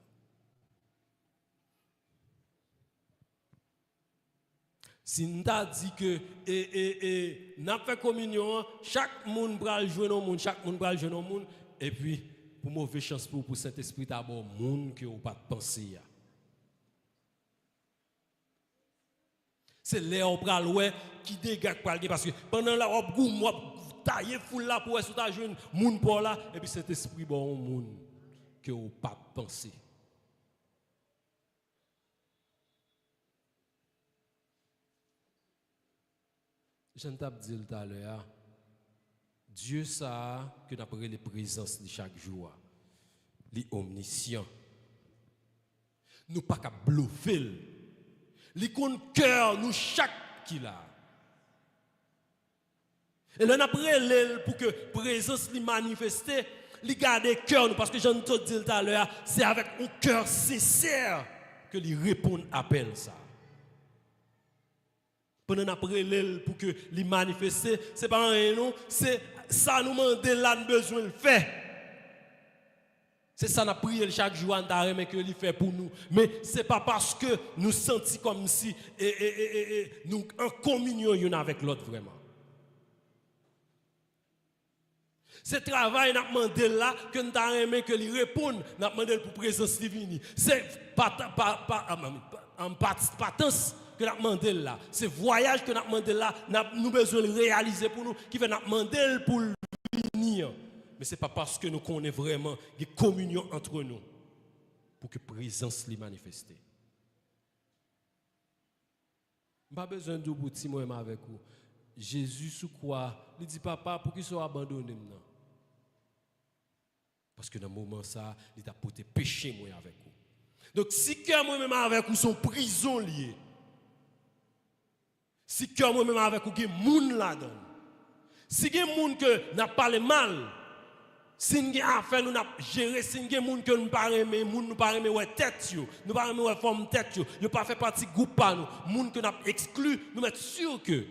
Si nous t'a dit que n'a fait communion, chaque monde pral jouer dans monde, chaque monde pral jouer dans monde, et puis pour mauvaise chance pour Saint-Esprit d'abord monde que ou pas penser ya. C'est là on pral ouais qui dégage pral parce que pendant la on goum tailler foule là pour sous ta jeune monde pour là et puis Saint-Esprit bon monde que ou pas penser. Je t'ai dit tout à l'heure, Dieu ça que nous appelons les présences de chaque jour, les omniscient. Nous pas qu'à bluffer. Les compte cœur nous chaque qui là. Et là après pour que présence li manifester, li garder cœur nous parce que j'en te dit tout à l'heure, c'est avec un cœur sincère que li répond appel ça. Pendant après l'aile pour que les manifester, c'est pas rien non, c'est ça nous demande là nous besoin de faire. C'est ça nous prier chaque jour en mais que il fait pour nous. Mais c'est pas parce que nous sentons comme si nous en communion avec l'autre vraiment. C'est travail n'a demandé là que nous avons que lui répondre, n'a demandé pour présence divine. C'est pas partance que nous avons demandé là. C'est voyage que nous avons demandé là, nous besoin de réaliser pour nous qui fait nous demander pour venir. Mais ce n'est pas parce que nous connaissons vraiment une communion entre nous pour que la présence soit manifestée. Je n'ai pas besoin de vous dire moi avec vous. Jésus sous quoi? Il dit papa pour qu'il soit abandonné maintenant. Parce que dans le moment ça, il t'a porté péché moi avec vous. Donc si cœur moi même avec vous sont prison liés. Si cœur moi même avec vous qui moun là-dedans. Si gen moun que n'a parlé mal, si nous avons affaire nous n'a géré, si nous avons moun que nous pas aimer, moun nous pas aimer ouais tête yo, nous pas aimer ouais forme tête yo, yo pas fait partie groupe pas nous, moun que n'a exclu, nous mettre sûr que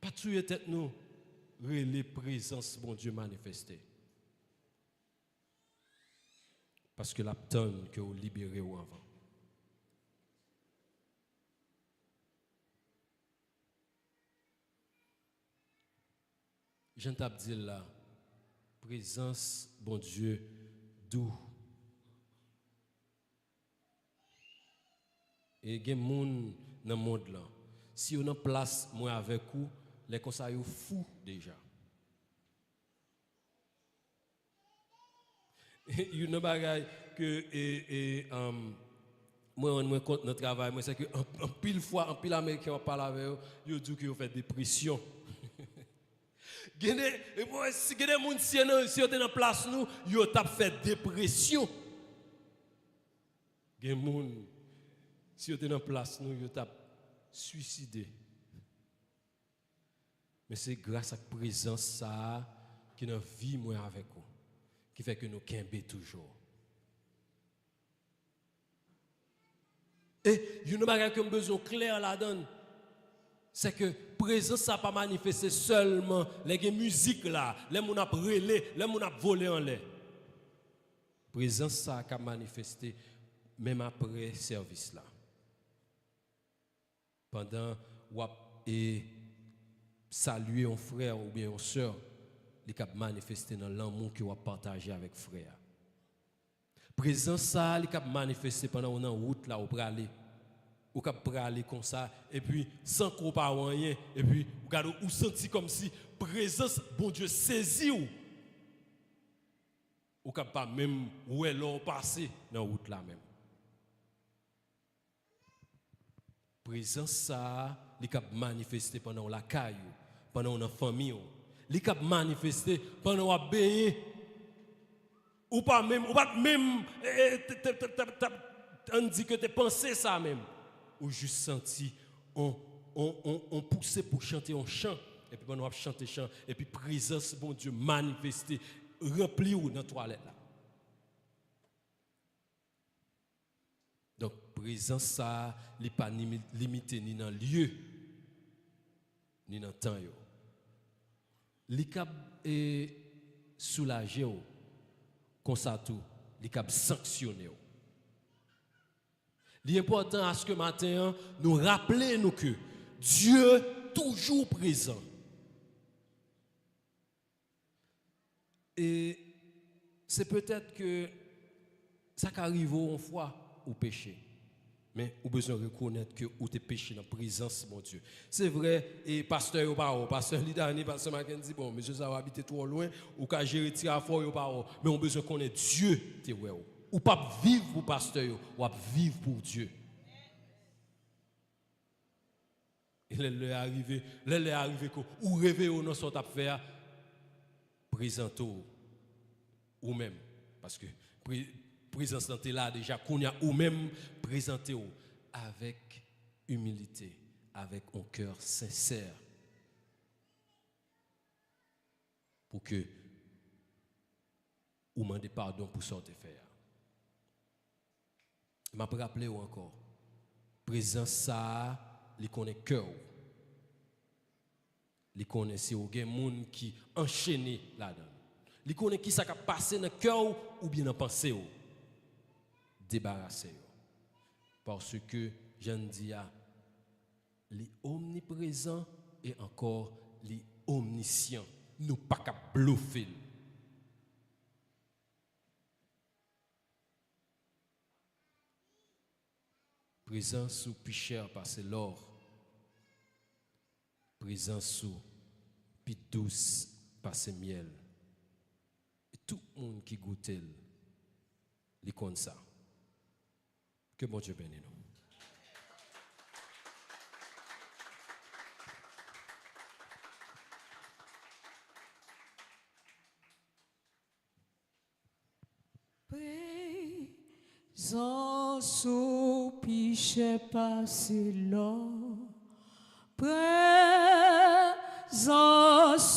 pas tuer tête nous, les présences bon Dieu manifestée. Parce que la tonne que vous libérez ou avant. Je t'ai dit là, présence, bon Dieu, doux. Et il y a des gens dans le monde là. Si on a place, moi avec vous, les conseils sont fous déjà. Il y a une bagaille que moi compte notre travail, moi c'est que en pile fois, en pile américain on parle avec eux, ils disent qu'ils ont fait dépression. Si des gens si on est dans place nous, ils ont fait dépression. Des gens si on est dans place nous, ils ont suicidé. Mais c'est grâce à la présence ça qui nous vit moi avec vous. Qui fait que nous kembe toujours. Et il y a une chose que nous besoin clair là-dedans. C'est que présence ça pas manifester seulement les musiques là, les moun a relé, les moun a volé en l'air. Présence ça a manifester même après service là. Pendant ou et saluer un frère ou bien une sœur, il a manifesté dans l'amour que vous partagé avec frère. Présence ça, il a manifesté pendant on en route là, ou aller. Ou aller comme ça et puis sans qu'on pas rien et puis regardez ou senti comme si présence bon Dieu saisi ou pas même où est l'on passé dans route là même. Présence ça, il a manifesté pendant la caille, pendant la famille. Les cap manifesté pendant on baigner ou pas même on dit que tu pensé ça même ou juste senti on poussé pour chanter un chant et puis pendant on chanter chant et puis présence bon Dieu manifesté rempli ou dans toilette là. Donc présence ça n'est pas limité ni dans lieu ni dans temps yo. Li k'ap soulager ou comme ça tout, li k'ap sanctionner ou. L'important à ce que matin nous rappeler nous que Dieu toujours présent. Et c'est peut-être que ça arrive une fois au péché. Mais vous besoin de reconnaître que vous êtes péché dans la présence de mon Dieu. C'est vrai, et pasteur, pasteur Lidani, pasteur Mackenzie, bon, monsieur, ça va habiter trop loin, ou qu'à gérer tir fort, mais on besoin de connaître Dieu, ou pas vivre pour pasteur, ou pas vivre pour Dieu. Il est arrivé, ou rêver ou non, ce qu'on faire, présentez-vous ou même, parce que présence là déjà qu'on y a ou même présentez-vous avec humilité, avec un cœur sincère, pour que vous demandez pardon pour ce que vous faire. Je m'a rappelé encore, présence ça, il connaît cœur. Il connaît si vous avez des gens qui enchaînent là-dedans. Il connaît qui ça a passé dans le cœur ou bien dans la pensée. Débarrasser. Parce que, je dis, il est omniprésent et encore, il est omniscient. Nous pas qu'à bluffer. Présence sous plus cher parce l'or. Présence sous plus douce parce miel. Et tout le monde qui goûte, il compte ça. Que bon Dieu bénisse nous. Présence au piché passé l'or. Présence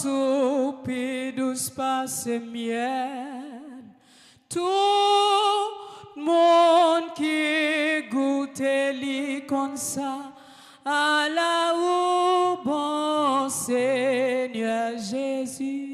au pied douce passé miel. Tout monde qui goûte li comme ça, à la où bon Seigneur Jésus.